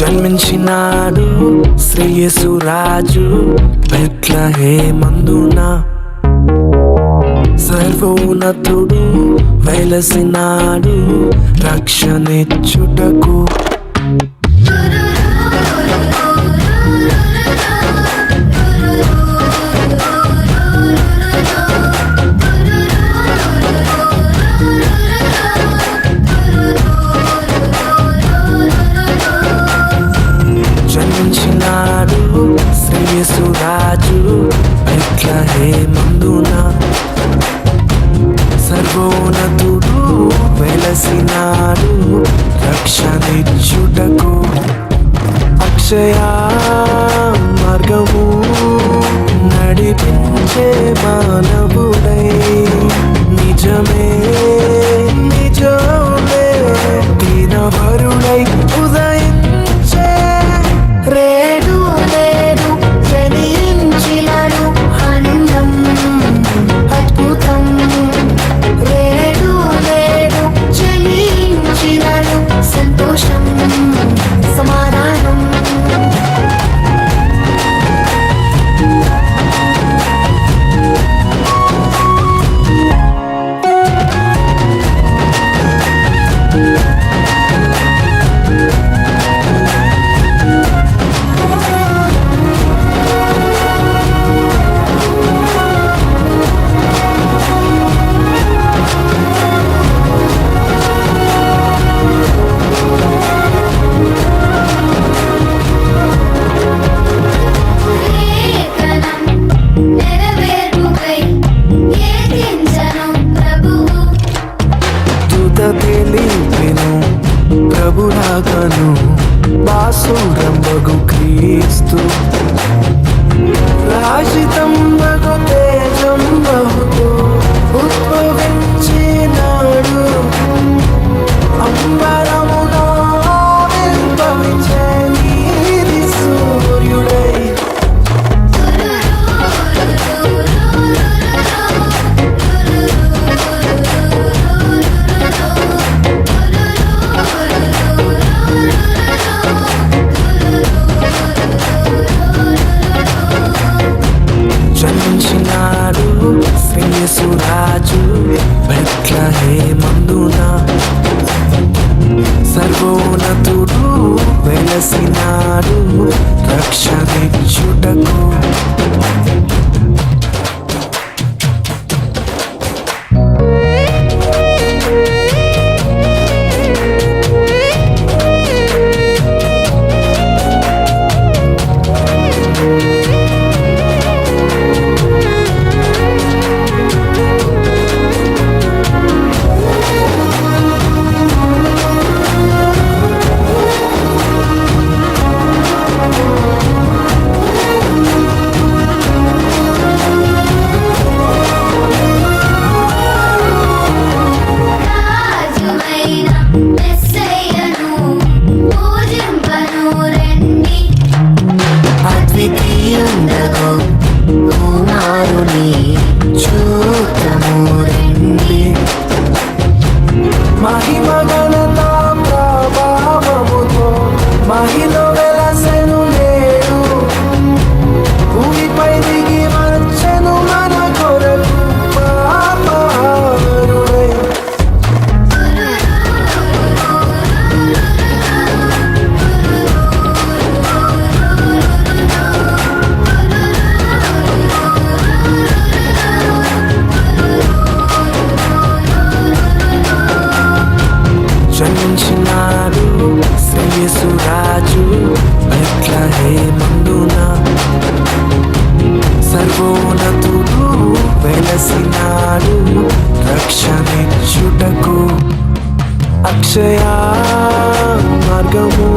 జన్మించినాడు శ్రేయసు రాజు బెత్లెహేమందున. సర్వోన్నతుడు వెలసినాడు రక్షణిచ్చుటకు. జన్మించినాడు శ్రేయసు రాజు బెత్లెహేమందున. సర్వోన్నతుడు వెలసినాడు రక్షణిచ్చుటకు. అక్షయ మార్గము నడిపించే మానవుడై నిజమే నిజమే దీనవరుడై ఉదయించే. రేడు రేడు జనించినను ఆనందం అద్భుతం. రేడు రేడు జనించినను సంతోషం సమాధానం. తెలిపెను ప్రభురాగను బాసురంబగు క్రీస్తు. రాజితం బగు తేజం బహుతో ఉద్భవించినాడు. అంబరములో ఉద్భవించే నీతి సూర్యుడై. జన్మించినాడు శ్రేయసు రాజు బెత్లెహేమందున. సర్వోన్నతుడు వెలసినాడు రక్షణిచ్చుటకు. అద్వితీయుండగు కుమారుని చూతము రండి. మహిమ ఘనత ప్రభావముతో మహిళ వెలసెను నేడు. భూమిపై దిగి వచ్చెను మన కొరకు పాపహారుడై. జన్మించినాడు శ్రేయసు రాజు బెత్లెహేమందున. సర్వోన్నతుడు వెలసినాడు రక్షణిచ్చుటకు. అక్షయ మార్గము